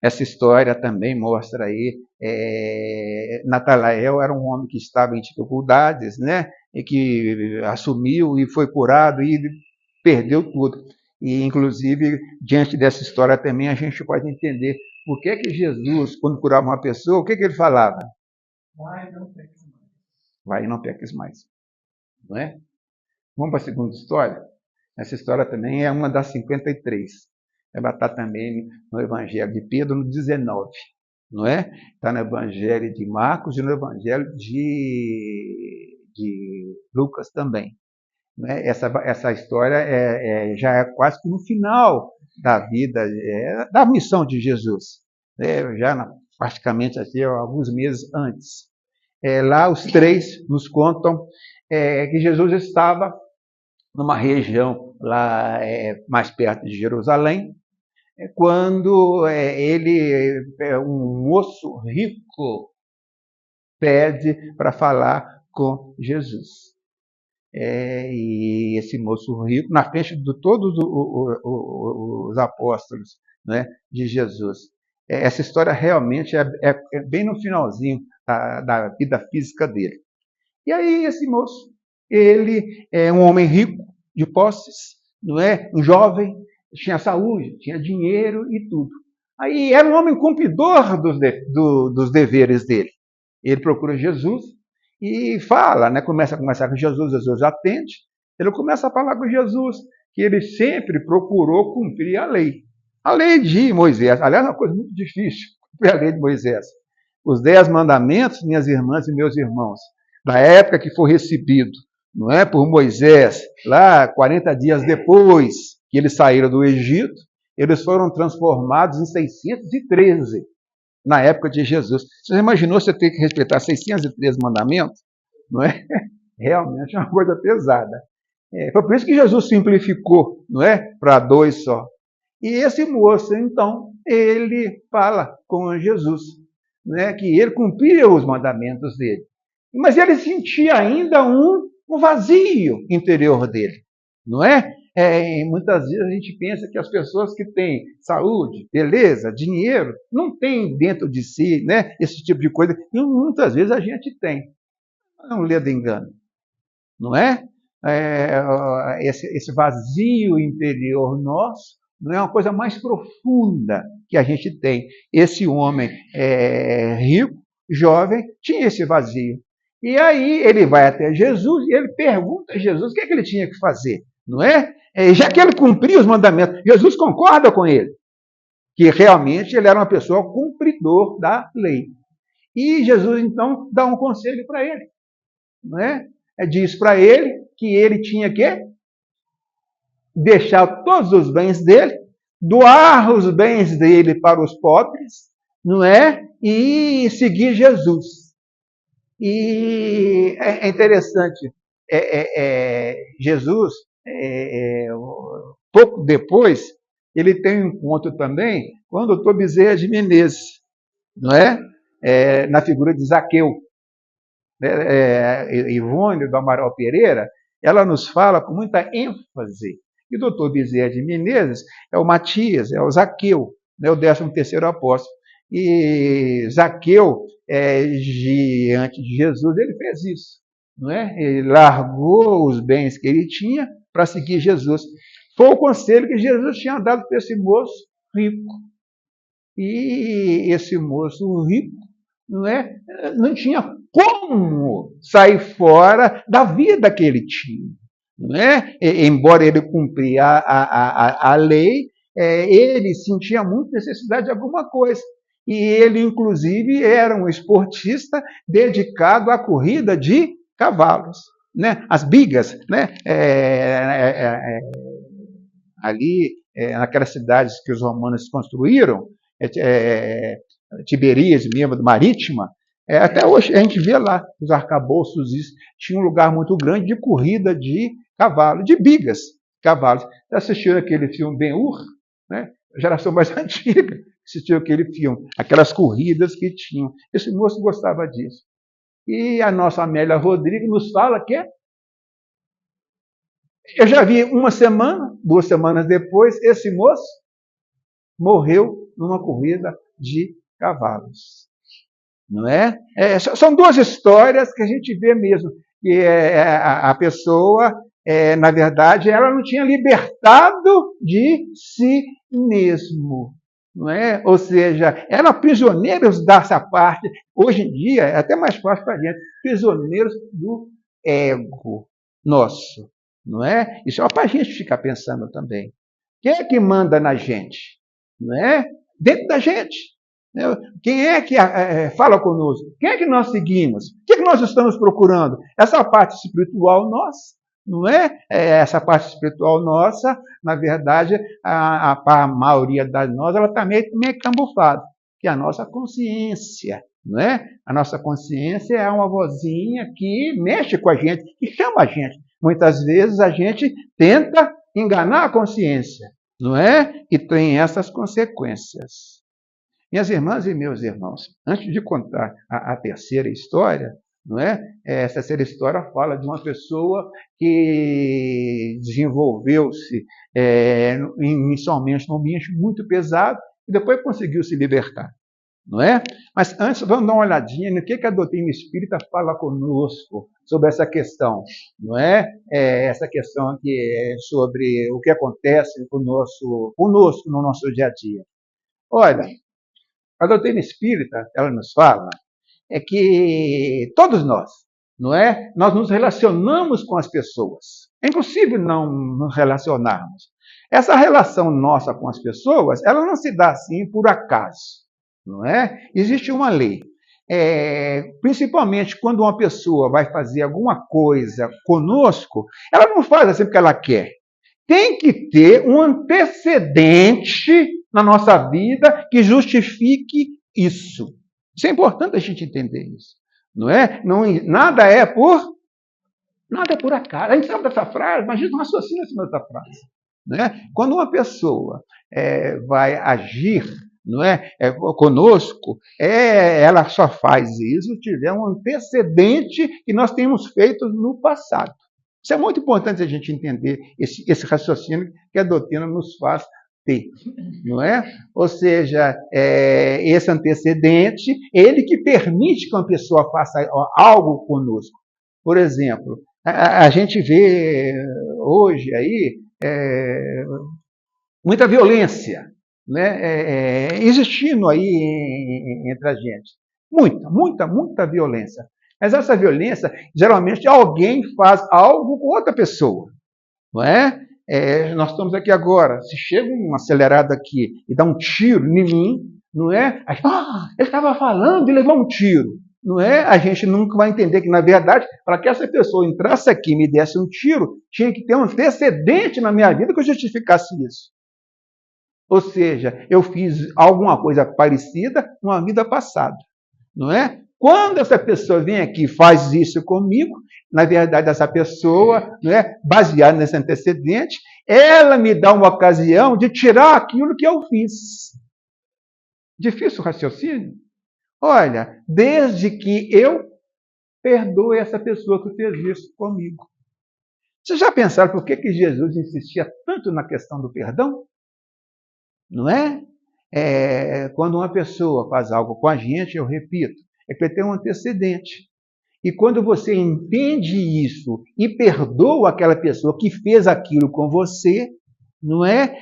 C: Essa história também mostra aí, Natanael era um homem que estava em dificuldades, né? E que assumiu e foi curado e perdeu tudo. E, inclusive, diante dessa história também a gente pode entender por que Jesus, quando curava uma pessoa, o que ele falava? Vai, não peques mais. Vai e não peques mais. Não é? Vamos para a segunda história? Essa história também é uma das 53. Ela está também no Evangelho de Pedro, no 19. Não é? Está no Evangelho de Marcos e no Evangelho de Lucas também. Né? Essa história já é quase que no final da vida, da missão de Jesus, já praticamente assim, alguns meses antes. Lá os três nos contam que Jesus estava numa região lá mais perto de Jerusalém, quando um moço rico pede para falar com Jesus. E esse moço rico, na frente de todos os apóstolos, né, de Jesus. Essa história realmente é bem no finalzinho da vida física dele. E aí esse moço, ele é um homem rico, de posses, não é? Um jovem, tinha saúde, tinha dinheiro e tudo. Aí era um homem cumpridor dos deveres dele. Ele procura Jesus e fala, né? Começa a conversar com Jesus, Jesus atende. Ele começa a falar com Jesus que ele sempre procurou cumprir a lei. A lei de Moisés, aliás, é uma coisa muito difícil, cumprir a lei de Moisés. Os 10 mandamentos, minhas irmãs e meus irmãos, da época que foi recebido, não é, por Moisés, lá 40 dias depois que eles saíram do Egito, eles foram transformados em 613, na época de Jesus. Você já imaginou você ter que respeitar 613 mandamentos? Não é? Realmente é uma coisa pesada. Foi por isso que Jesus simplificou, não é? Para 2 só. E esse moço, então, ele fala com Jesus, né, que ele cumpria os mandamentos dele. Mas ele sentia ainda um vazio interior dele, não é? Muitas vezes a gente pensa que as pessoas que têm saúde, beleza, dinheiro, não têm dentro de si, né, esse tipo de coisa. E muitas vezes a gente tem. Não lê de engano, não é? Esse vazio interior nosso não é uma coisa mais profunda que a gente tem. Esse homem rico, jovem, tinha esse vazio. E aí ele vai até Jesus e ele pergunta a Jesus o que é que ele tinha que fazer, não é? Já que ele cumpria os mandamentos, Jesus concorda com ele, que realmente ele era uma pessoa cumpridor da lei. E Jesus, então, dá um conselho para ele, não é? Diz para ele que ele tinha que deixar todos os bens dele, doar os bens dele para os pobres, não é? E seguir Jesus. E é interessante, Jesus, pouco depois, ele tem um encontro também com o doutor Bezerra de Menezes, não é? Na figura de Zaqueu. Ivone do Amaral Pereira, ela nos fala com muita ênfase. E o doutor Bezerra de Menezes é o Matias, é o Zaqueu, né, o 13º apóstolo. E Zaqueu, diante de Jesus, ele fez isso, não é? Ele largou os bens que ele tinha para seguir Jesus. Foi o conselho que Jesus tinha dado para esse moço rico. E esse moço rico, não tinha como sair fora da vida que ele tinha. Não é? Embora ele cumpria a lei, ele sentia muita necessidade de alguma coisa. E ele, inclusive, era um esportista dedicado à corrida de cavalos, né? As bigas, né? Ali, naquelas cidades que os romanos construíram, Tiberíades, mesmo, Marítima, até hoje a gente vê lá os arcabouços, isso, tinha um lugar muito grande de corrida de cavalo, de bigas, cavalos. Já assistiram aquele filme Ben-Hur, né? A geração mais antiga assistiu aquele filme, aquelas corridas que tinham. Esse moço gostava disso. E a nossa Amélia Rodrigues nos fala que eu já vi 1 semana, 2 semanas depois, esse moço morreu numa corrida de cavalos. Não é? São 2 histórias que a gente vê mesmo, que a pessoa, na verdade, ela não tinha libertado de si mesmo. Não é? Ou seja, eram prisioneiros dessa parte. Hoje em dia, é até mais fácil para a gente, prisioneiros do ego nosso. Não é? Isso é para a gente ficar pensando também. Quem é que manda na gente? Não é? Dentro da gente. Quem é que fala conosco? Quem é que nós seguimos? O que é que nós estamos procurando? Essa parte espiritual nossa, não é? Essa parte espiritual nossa, na verdade, a maioria das nós, ela está meio cambufada, que é a nossa consciência, não é? A nossa consciência é uma vozinha que mexe com a gente, que chama a gente. Muitas vezes a gente tenta enganar a consciência, não é? E tem essas consequências. Minhas irmãs e meus irmãos, antes de contar a terceira história, não é? Essa terceira história fala de uma pessoa que desenvolveu-se inicialmente num ambiente muito pesado e depois conseguiu se libertar, não é? Mas antes, vamos dar uma olhadinha no que a doutrina espírita fala conosco sobre essa questão, não é? Essa questão que é sobre o que acontece conosco no nosso dia a dia. Olha, a doutrina espírita, ela nos fala que todos nós, não é? Nós nos relacionamos com as pessoas, É impossível não nos relacionarmos. Essa relação nossa com as pessoas, ela não se dá assim por acaso, não é? Existe uma lei. Principalmente quando uma pessoa vai fazer alguma coisa conosco, ela não faz assim porque ela quer. Tem que ter um antecedente na nossa vida que justifique isso. Isso é importante a gente entender isso, não é? Nada é por acaso. A gente sabe dessa frase, mas a gente não raciocina em cima dessa frase. Né? Quando uma pessoa vai agir, não é, conosco, ela só faz isso se tiver um antecedente que nós temos feito no passado. Isso é muito importante a gente entender esse raciocínio que a doutrina nos faz ter, não é? Ou seja, esse antecedente, ele que permite que uma pessoa faça algo conosco. Por exemplo, a gente vê hoje aí muita violência, né, existindo aí entre a gente. Muita violência. Mas essa violência, geralmente, alguém faz algo com outra pessoa, não é? Nós estamos aqui agora, se chega um acelerado aqui e dá um tiro em mim, não é? Aí, ele estava falando e levou um tiro. Não é? A gente nunca vai entender que, na verdade, para que essa pessoa entrasse aqui e me desse um tiro, tinha que ter um antecedente na minha vida que eu justificasse isso. Ou seja, eu fiz alguma coisa parecida numa vida passada. Não é? Quando essa pessoa vem aqui e faz isso comigo, na verdade, essa pessoa, não é, baseada nesse antecedente, ela me dá uma ocasião de tirar aquilo que eu fiz. Difícil o raciocínio? Olha, desde que eu perdoe essa pessoa que fez isso comigo. Vocês já pensaram por que Jesus insistia tanto na questão do perdão? Não é? Quando uma pessoa faz algo com a gente, eu repito, é que tem um antecedente. E quando você entende isso e perdoa aquela pessoa que fez aquilo com você, não é?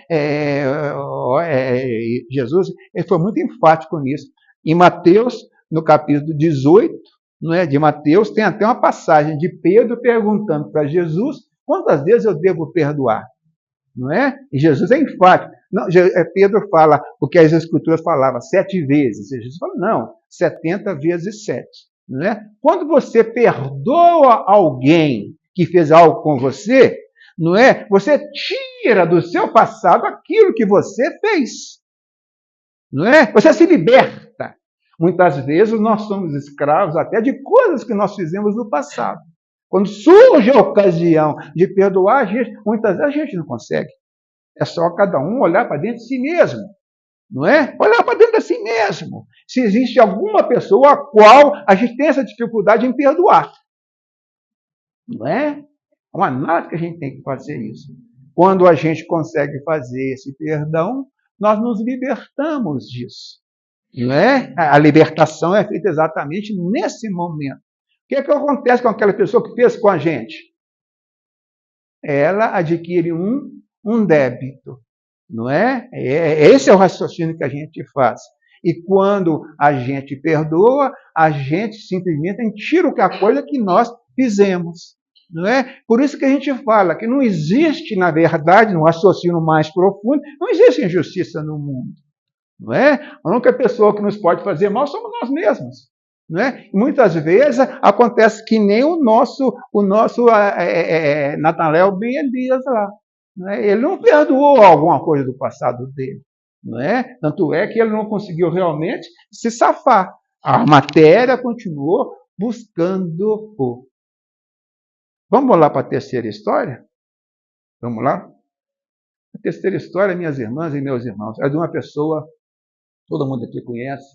C: Jesus foi muito enfático nisso. Em Mateus, no capítulo 18, não é, de Mateus, tem até uma passagem de Pedro perguntando para Jesus quantas vezes eu devo perdoar. Não é? E Jesus é enfático. Não, Pedro fala o que as Escrituras falavam, 7 vezes. E Jesus fala, não, 70 vezes 7. Não é? Quando você perdoa alguém que fez algo com você, não é? Você tira do seu passado aquilo que você fez. Não é? Você se liberta. Muitas vezes nós somos escravos até de coisas que nós fizemos no passado. Quando surge a ocasião de perdoar, muitas vezes a gente não consegue. É só cada um olhar para dentro de si mesmo. Não é? Olhar para dentro de si mesmo. Se existe alguma pessoa a qual a gente tem essa dificuldade em perdoar. Não é? É uma análise que a gente tem que fazer isso. Quando a gente consegue fazer esse perdão, nós nos libertamos disso. Não é? A libertação é feita exatamente nesse momento. O que acontece com aquela pessoa que fez com a gente? Ela adquire um débito, não é? Esse é o raciocínio que a gente faz. E quando a gente perdoa, a gente simplesmente tira a coisa que nós fizemos. Não é? Por isso que a gente fala que não existe, na verdade, no raciocínio mais profundo, não existe injustiça no mundo. Não é? A única pessoa que nos pode fazer mal somos nós mesmos. Não é? E muitas vezes acontece que nem o nosso Natanael Ben Elias lá. Não é? Ele não perdoou alguma coisa do passado dele. Não é? Tanto é que ele não conseguiu realmente se safar. A matéria continuou buscando-o. Vamos lá para a terceira história? Vamos lá? A terceira história, minhas irmãs e meus irmãos, é de uma pessoa, todo mundo aqui conhece.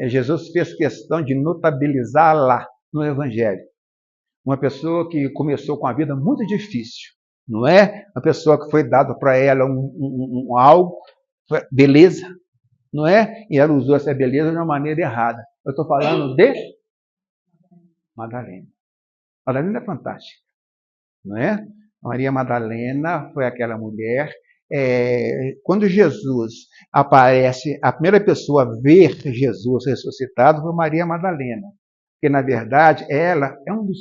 C: Jesus fez questão de notabilizá-la no Evangelho. Uma pessoa que começou com a vida muito difícil, não é? Uma pessoa que foi dado para ela algo, beleza, não é? E ela usou essa beleza de uma maneira errada. Eu estou falando de Madalena. Madalena é fantástica, não é? Maria Madalena foi aquela mulher. Quando Jesus aparece, a primeira pessoa a ver Jesus ressuscitado foi Maria Madalena, porque, na verdade, ela é um dos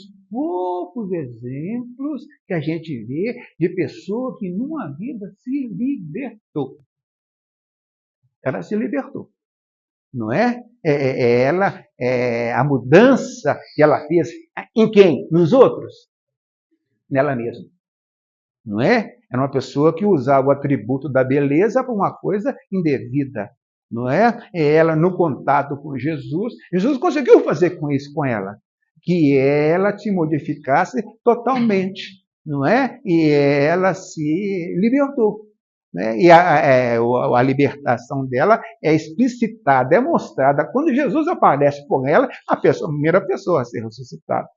C: poucos exemplos que a gente vê de pessoa que numa vida se libertou. Ela se libertou, não é? A mudança que ela fez em quem? Nos outros? Nela mesma, não é? Era uma pessoa que usava o atributo da beleza para uma coisa indevida, não é? Ela, no contato com Jesus, Jesus conseguiu fazer com isso com ela, que ela se modificasse totalmente, não é? E ela se libertou. Né? E a libertação dela é explicitada, é mostrada quando Jesus aparece por ela, a primeira pessoa a ser ressuscitada.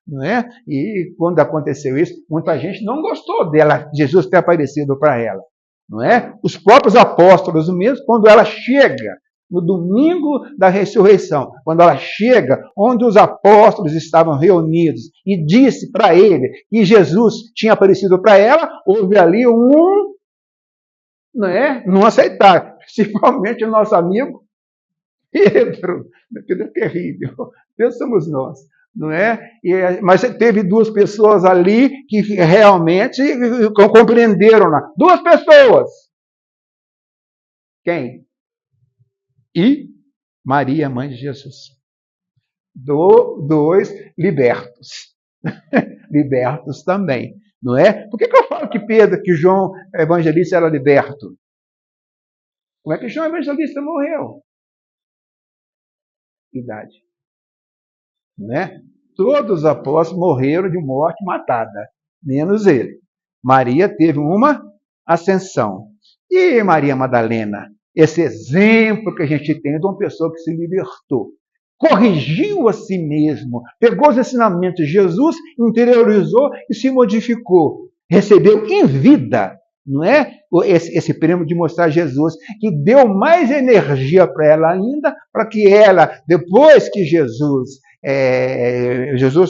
C: Não é? E quando aconteceu isso, muita gente não gostou dela, Jesus ter aparecido para ela. Não é? Os próprios apóstolos mesmo, quando ela chega no domingo da ressurreição, quando ela chega onde os apóstolos estavam reunidos e disse para ele que Jesus tinha aparecido para ela, houve ali não aceitar, principalmente o nosso amigo Pedro. Pedro é terrível, Deus somos nós, não é? Mas teve duas pessoas ali que realmente compreenderam. Duas pessoas. Quem? E Maria, mãe de Jesus. Dois libertos. Libertos também. Não é? Por que eu falo que João Evangelista era liberto? Como é que João Evangelista morreu? Idade. Não é? Todos os apóstolos morreram de morte matada, menos ele. Maria teve uma ascensão. E Maria Madalena? Esse exemplo que a gente tem de uma pessoa que se libertou, corrigiu a si mesmo, pegou os ensinamentos de Jesus, interiorizou e se modificou. Recebeu em vida, não é? Esse prêmio de mostrar Jesus, que deu mais energia para ela ainda, para que ela, depois que Jesus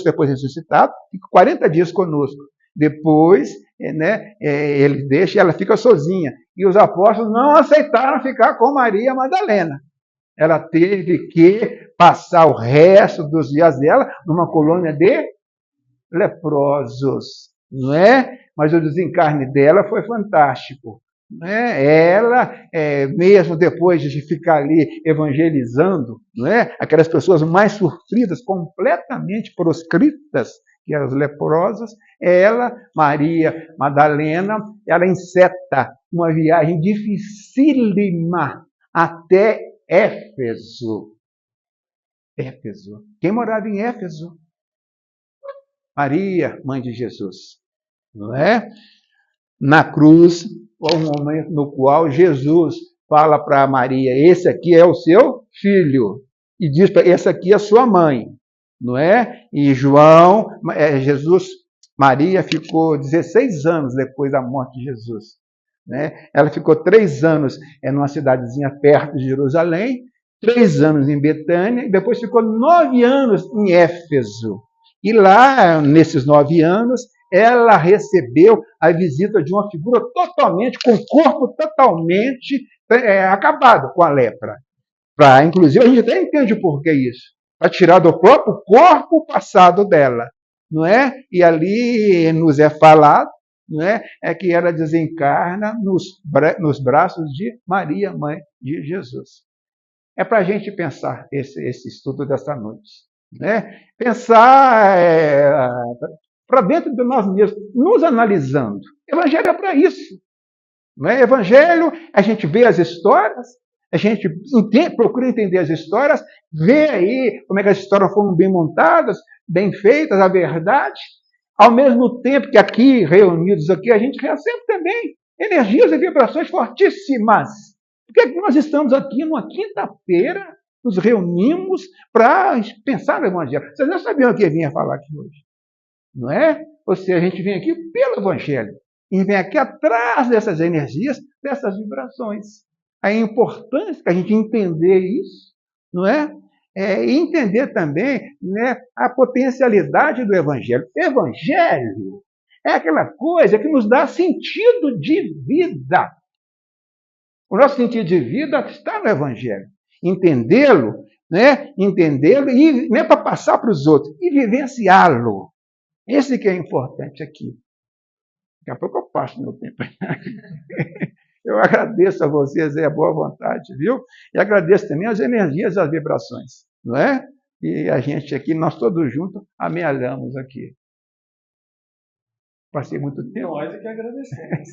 C: depois ressuscitado, fica 40 dias conosco. Depois, ele deixa e ela fica sozinha. E os apóstolos não aceitaram ficar com Maria Madalena. Ela teve que passar o resto dos dias dela numa colônia de leprosos, não é? Mas o desencarne dela foi fantástico. Não é? Ela, mesmo depois de ficar ali evangelizando, não é? Aquelas pessoas mais sofridas, completamente proscritas, que eram os leprosos, ela, Maria Madalena, ela enceta uma viagem dificílima até Éfeso. Éfeso. Quem morava em Éfeso? Maria, mãe de Jesus. Não é? Na cruz, um momento no qual Jesus fala para Maria: esse aqui é o seu filho. E diz para essa aqui é a sua mãe. Não é? E Maria ficou 16 anos depois da morte de Jesus. Né? Ela ficou 3 anos numa cidadezinha perto de Jerusalém, 3 anos em Betânia, e depois ficou 9 anos em Éfeso. E lá, nesses 9 anos, ela recebeu a visita de uma figura com o corpo totalmente acabado com a lepra. Inclusive, a gente até entende o porquê isso. Para tirar do próprio corpo o passado dela. Não é? E ali nos é falado, não é? Que ela desencarna nos braços de Maria, mãe de Jesus. É para a gente pensar esse estudo dessa noite. Né? Pensar para dentro de nós mesmos, nos analisando. Evangelho é para isso. Não é? Evangelho, a gente vê as histórias, a gente procura entender as histórias, vê aí como é que as histórias foram bem montadas, bem feitas, a verdade. Ao mesmo tempo que aqui, reunidos aqui, a gente recebe também energias e vibrações fortíssimas. Por que nós estamos aqui numa quinta-feira, nos reunimos para pensar no Evangelho? Vocês não sabiam o que eu vinha falar aqui hoje. Não é? Ou seja, a gente vem aqui pelo Evangelho. E vem aqui atrás dessas energias, dessas vibrações. A importância que a gente entender isso, não é? E entender também, né, a potencialidade do Evangelho. Evangelho é aquela coisa que nos dá sentido de vida. O nosso sentido de vida está no Evangelho. Entendê-lo, né? Entendê-lo e não é para passar para os outros, e vivenciá-lo. Esse que é importante aqui. Daqui a pouco eu passo meu tempo. Eu agradeço a vocês aí a boa vontade, viu? E agradeço também as energias, as vibrações, não é? E a gente aqui, nós todos juntos, amealhamos aqui. Passei muito tempo.
B: Nós é que agradecemos.